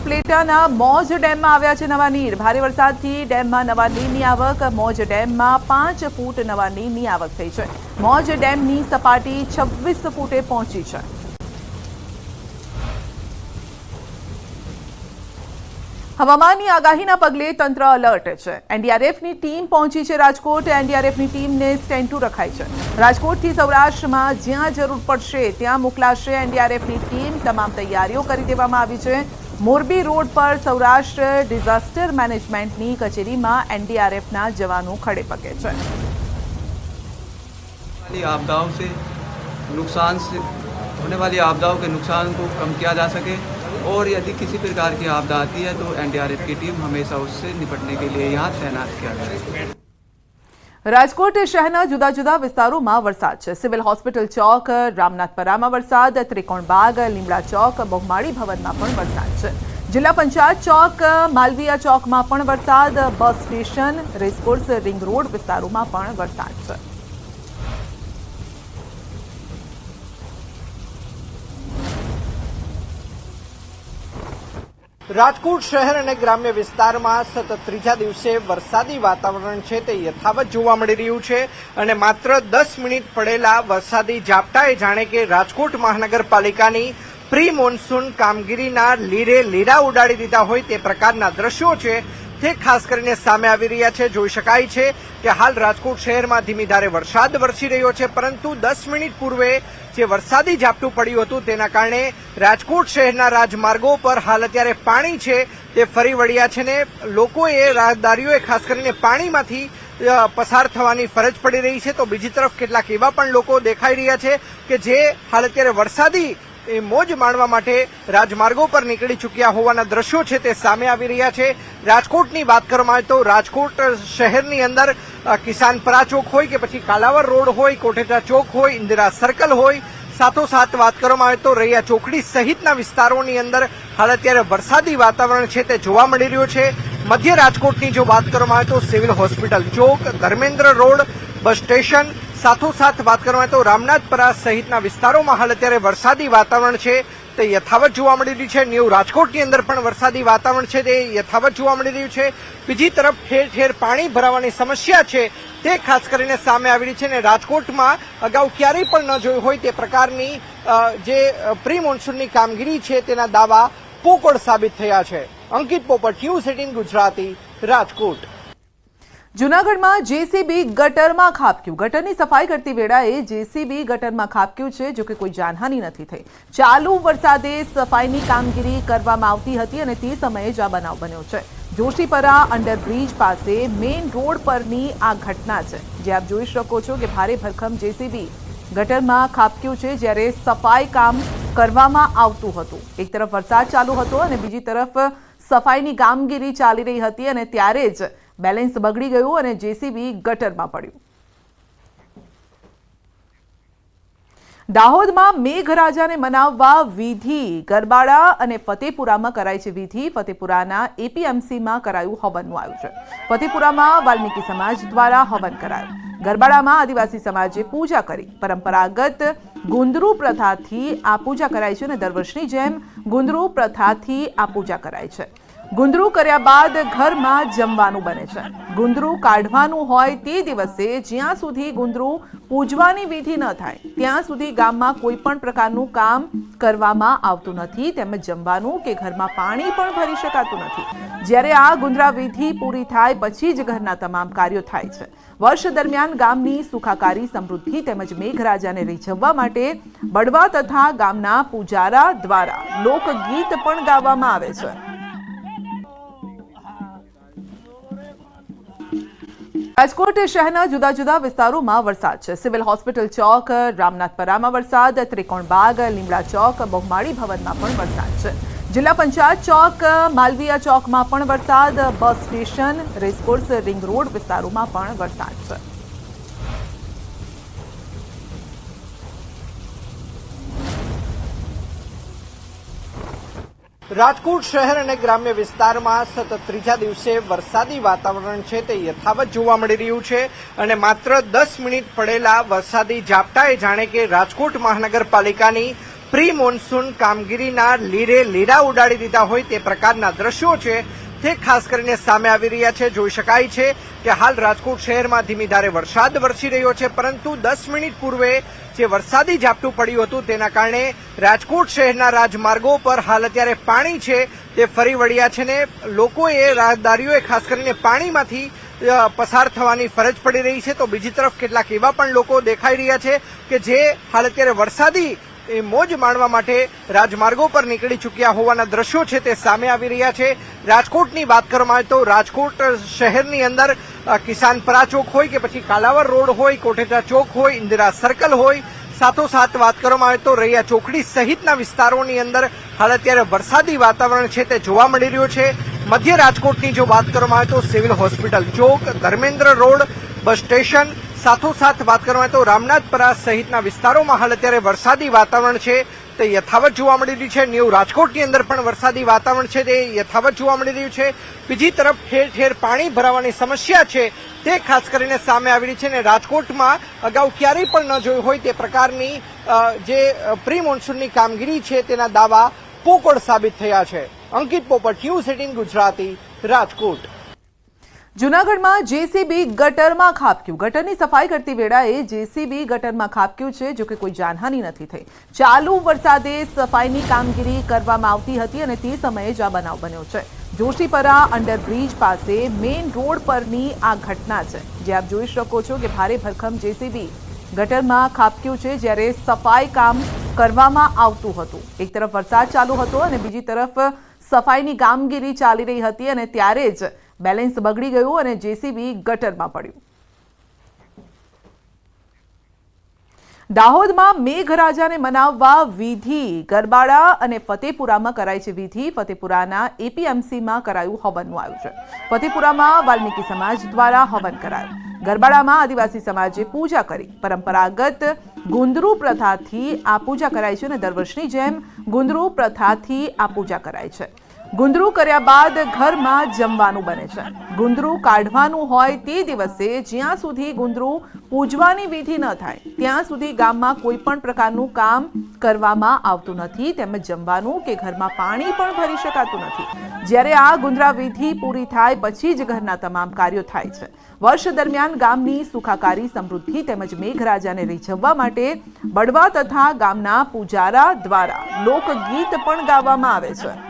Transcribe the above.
ઉપલેટાના મોજ ડેમમાં આવ્યા છે નવા નીર। ભારે વરસાદથી ડેમમાં નવા નીરની આવક। મોજ ડેમમાં 5 ફૂટ નવા નીરની આવક થઈ છે। મોજ ડેમની સપાટી 26 ફૂટે પહોંચી છે। હવામાનની આગાહીના પગલે તંત્ર એલર્ટ છે। એનડીઆરએફની ટીમ પહોંચી છે રાજકોટ। એનડીઆરએફની ટીમને સ્ટેન્ડ ટુ રખાઈ છે। રાજકોટથી સૌરાષ્ટ્રમાં જ્યાં જરૂર પડશે ત્યાં મોકલાશે એનડીઆરએફની ટીમ। તમામ તૈયારીઓ કરી દેવામાં આવી છે। મોરબી રોડ પર સૌરાષ્ટ્ર ડિઝાસ્ટર મેનેજમેન્ટની કચેરીમાં એનડીઆરએફના જવાનો ખડે પગે છે। आपदाओं से होने वाली आपदाओं के नुकसान को कम किया जा सके और यदि किसी प्रकार की आपदा आती है तो एनडीआरएफ की टीम हमेशा उससे निपटने के लिए यहाँ तैनात किया गया है। રાજકોટ શહેરના જુદા જુદા વિસ્તારોમાં વરસાદ છે। સિવિલ હોસ્પિટલ ચોક, રામનાથપરામાં વરસાદ, ત્રિકોણબાગ, લીમડા ચોક, બહુમાળી ભવનમાં પણ વરસાદ છે। જિલ્લા પંચાયત ચોક, માલવીયા ચોકમાં પણ વરસાદ, bus station, racecourse, ring road વિસ્તારોમાં પણ વરસાદ છે। રાજકોટ શહેર અને ગ્રામ્ય વિસ્તારમાં સતત ત્રીજા દિવસે વરસાદી વાતાવરણ છે તે યથાવત જોવા મળી રહ્યું છે અને માત્ર 10 મિનિટ પડેલા વરસાદી ઝાપટાએ જાણે કે રાજકોટ મહાનગરપાલિકાની પ્રી મોન્સૂન કામગીરીના લીરે લીરા ઉડાડી દીધા હોય તે પ્રકારના દ્રશ્યો છે તે ખાસ કરીને સામે આવી રહ્યા છે। જોઈ શકાય છે કે હાલ રાજકોટ શહેરમાં ધીમી ધારે વરસાદ વરસી રહ્યો છે, પરંતુ 10 મિનિટ પૂર્વે જે વરસાદી ઝાપટું પડ્યું હતું તેના કારણે રાજકોટ શહેરના રાજમાર્ગો પર હાલ અત્યારે પાણી છે તે ફરી વળ્યા છે ને લોકોએ, રાહદારીઓએ ખાસ કરીને પાણીમાંથી પસાર થવાની ફરજ પડી રહી છે। તો બીજી તરફ કેટલાક એવા પણ લોકો દેખાઈ રહ્યા છે કે જે હાલ અત્યારે વરસાદી મોજ માણવા માટે રાજમાર્ગો પર નીકળી ચૂક્યા હોવાના દ્રશ્યો છે તે સામે આવી રહ્યા છે। રાજકોટની વાત કરવામાં આવે તો રાજકોટ શહેરની અંદર કિસાનપરા ચોક હોય કે પછી કાલાવર રોડ હોય, કોઠેચા ચોક હોય, ઇન્દિરા સર્કલ હોય, સાથોસાથ વાત કરવામાં આવે તો રૈયા ચોકડી સહિતના વિસ્તારોની અંદર હાલ અત્યારે વરસાદી વાતાવરણ છે તે જોવા મળી રહ્યું છે। મધ્ય રાજકોટની જો વાત કરવામાં આવે તો સિવિલ હોસ્પિટલ ચોક, ધર્મેન્દ્ર રોડ, બસ સ્ટેશન, સાથોસાથ વાત કરવામાં આવે તો રામનાથપરા સહિતના વિસ્તારોમાં હાલ અત્યારે વરસાદી વાતાવરણ છે તે યથાવત જોવા મળી રહ્યું છે। ન્યૂ રાજકોટની અંદર પણ વરસાદી વાતાવરણ છે તે યથાવત જોવા મળી રહ્યું છે। બીજી તરફ ઠેર ઠેર પાણી ભરાવાની સમસ્યા છે તે ખાસ કરીને સામે આવી રહી છે અને રાજકોટમાં અગાઉ ક્યારેય પણ ન જોઈ હોય તે પ્રકારની જે પ્રી મોન્સૂનની કામગીરી છે તેના દાવા પોકળ સાબિત થયા છે। અંકિત પોપટ, ન્યૂઝ 18 ગુજરાતી, રાજકોટ। જૂનાગઢમાં જેસીબી ગટરમાં ખાબક્યું। ગટરની સફાઈ કરતી વેળાએ જેસીબી ગટરમાં ખાબક્યું છે, જો કે કોઈ જાનહાનિ નથી થઈ। ચાલુ વરસાદે સફાઈની કામગીરી કરવામાં આવતી હતી અને તે સમયે જ આ બનાવ બન્યો છે। જોશીપરા અંડરબ્રિજ પાસે મેઇન રોડ પરની આ ઘટના છે, જે આપ જોઈ શકો છો કે ભારે ભરખમ જેસીબી ગટરમાં ખાબક્યું છે જ્યારે સફાઈ કામ કરવામાં આવતું હતું। એક તરફ વરસાદ ચાલુ હતો અને બીજી તરફ સફાઈની કામગીરી ચાલી રહી હતી અને ત્યારે જ બેલેન્સ બગડી ગયું અને જેસીબી ગટરમાં પડ્યું। દાહોદમાં મેઘરાજાને મનાવવા વિધિ ગરબાડા અને ફતેપુરામાં કરાઈ છે વિધિ। ફતેપુરાના એપીએમસીમાં કરાયું હવનનું આયોજન। ફતેપુરામાં વાલ્મીકી સમાજ દ્વારા હવન કરાયું। ગરબાડામાં આદિવાસી સમાજે પૂજા કરી। પરંપરાગત ગુંદરુ પ્રથાથી આ પૂજા કરાઈ છે અને દર વર્ષની જેમ ગુંદરુ પ્રથાથી આ પૂજા કરાય છે। ગુંદરુ કર્યા બાદ ઘરમાં જમવાનું બને છે। ગુંદરુ કાઢવાનું હોય તે દિવસે જ્યાં સુધી ગુંદરુ પૂજવાની વિધિ ન થાય ત્યાં સુધી ગામમાં કોઈ પણ પ્રકારનું કામ કરવામાં આવતું નથી, તેમજ જમવાનું કે ઘરમાં પાણી પણ ભરી શકાતું નથી। જ્યારે આ ગુંદરા વિધિ પૂરી થાય પછી જ ઘરના તમામ કાર્યો થાય છે। વર્ષ દરમિયાન ગામની સુખાકારી, સમૃદ્ધિ તેમજ મેઘરાજાને રીઝવવા માટે બળવા તથા ગામના પૂજારા દ્વારા લોકગીત પણ ગાવામાં આવે છે। રાજકોટ શહેરના જુદા જુદા વિસ્તારોમાં વરસાદ છે। સિવિલ હોસ્પિટલ ચોક, રામનાથપરામાં વરસાદ, ત્રિકોણબાગ, લીમડા ચોક, બહુમાળી ભવનમાં પણ વરસાદ છે। જિલ્લા પંચાયત ચોક, માલવીયા ચોકમાં પણ વરસાદ, bus station, racecourse, ring road વિસ્તારોમાં પણ વરસાદ છે। રાજકોટ શહેર અને ગ્રામ્ય વિસ્તારમાં સતત ત્રીજા દિવસે વરસાદી વાતાવરણ છે તે યથાવત જોવા મળી રહ્યું છે અને માત્ર 10 મિનિટ પડેલા વરસાદી ઝાપટાએ જાણે કે રાજકોટ મહાનગરપાલિકાની પ્રી મોન્સૂન કામગીરીના લીરે લીરા ઉડાડી દીધા હોય તે પ્રકારના દ્રશ્યો છે તે ખાસ કરીને સામે આવી રહ્યા છે। જોઈ શકાય છે કે હાલ રાજકોટ શહેરમાં ધીમી ધારે વરસાદ વરસી રહ્યો છે, પરંતુ 10 મિનિટ પૂર્વે જે વરસાદી ઝાપટું પડ્યું હતું તેના કારણે રાજકોટ શહેરના રાજમાર્ગો પર હાલ અત્યારે પાણી છે તે ફરી વળ્યા છે ને લોકોએ રાહદારીઓએ ખાસ કરીને પાણીમાંથી પસાર થવાની ફરજ પડી રહી છે। તો બીજી તરફ કેટલાક એવા પણ લોકો દેખાઈ રહ્યા છે કે જે હાલ અત્યારે વરસાદી મોજ માણવા માટે રાજમાર્ગો પર નીકળી ચૂક્યા હોવાના દ્રશ્યો છે તે સામે આવી રહ્યા છે। રાજકોટની વાત કરવામાં આવે તો રાજકોટ શહેરની અંદર કિસાનપરા ચોક હોય કે પછી કાલાવર રોડ હોય, કોઠેચા ચોક હોય, ઇન્દિરા સર્કલ હોય, સાથોસાથ વાત કરવામાં આવે તો રૈયા ચોકડી સહિતના વિસ્તારોની અંદર હાલ અત્યારે વરસાદી વાતાવરણ છે તે જોવા મળી રહ્યું છે। મધ્ય રાજકોટની જો વાત કરવામાં આવે તો સિવિલ હોસ્પિટલ ચોક, ધર્મેન્દ્ર રોડ, બસ સ્ટેશન, સાથોસાથ વાત કરવામાં આવે તો રામનાથપરા સહિતના વિસ્તારોમાં હાલ અત્યારે વરસાદી વાતાવરણ છે તે યથાવત જોવા મળી રહ્યું છે। ન્યૂ રાજકોટની અંદર પણ વરસાદી વાતાવરણ છે તે યથાવત જોવા મળી રહ્યું છે। બીજી તરફ ઠેર ઠેર પાણી ભરાવાની સમસ્યા છે તે ખાસ કરીને સામે આવી રહી છે ને રાજકોટમાં અગાઉ ક્યારેય પણ ન જોઈ હોય તે પ્રકારની જે પ્રી મોન્સૂનની કામગીરી છે તેના દાવા પોકળ સાબિત થયા છે। અંકિત પોપટ, News18 ગુજરાતી, રાજકોટ। જૂનાગઢમાં જેસીબી ગટરમાં ખાબક્યું। ગટરની સફાઈ કરતી વેળાએ જેસીબી ગટરમાં ખાબક્યું છે, જો કે કોઈ જાનહાનિ નથી થઈ। ચાલુ વરસાદે સફાઈની કામગીરી કરવામાં આવતી હતી અને તે સમયે જ આ બનાવ બન્યો છે। જોશીપરા અંડરબ્રિજ પાસે મેઇન રોડ પરની આ ઘટના છે, જે આપ જોઈ શકો છો કે ભારે ભરખમ જેસીબી ગટરમાં ખાબક્યું છે જ્યારે સફાઈ કામ કરવામાં આવતું હતું। એક તરફ વરસાદ ચાલુ હતો અને બીજી તરફ સફાઈની કામગીરી ચાલી રહી હતી અને ત્યારે જ બેલેન્સ બગડી ગયું અને જેસીબી ગટરમાં પડ્યું। દાહોદમાં મેઘરાજાને મનાવવા વિધિ ગરબાડા અને ફતેપુરામાં કરાઈ છે વિધિ। ફતેપુરાના એપીએમસીમાં કરાયું હવનનું આયોજન। ફતેપુરામાં વાલ્મીકી સમાજ દ્વારા હવન કરાયું। ગરબાડામાં આદિવાસી સમાજે પૂજા કરી। પરંપરાગત ગુંદરુ પ્રથાથી આ પૂજા કરાય છે અને દર વર્ષની જેમ ગુંદરુ પ્રથાથી આ પૂજા કરાય છે। ગુંદરુ કર્યા બાદ ઘરમાં જમવાનું બને છે। ગુંદરુ કાઢવાનું હોય તે દિવસે જ્યાં સુધી ગુંદરુ પૂજવાની વિધિ ન થાય ત્યાં સુધી ગામમાં કોઈ પણ પ્રકારનું કામ કરવામાં આવતું નથી, તેમજ જમવાનું કે ઘરમાં પાણી પણ ભરી શકાતું નથી। જ્યારે આ ગુંદરા વિધિ પૂરી થાય પછી જ ઘરના તમામ કાર્યો થાય છે। વર્ષ દરમિયાન ગામની સુખાકારી, સમૃદ્ધિ તેમજ મેઘરાજાને રીઝવવા માટે બળવા તથા ગામના પૂજારા દ્વારા લોકગીત પણ ગાવામાં આવે છે।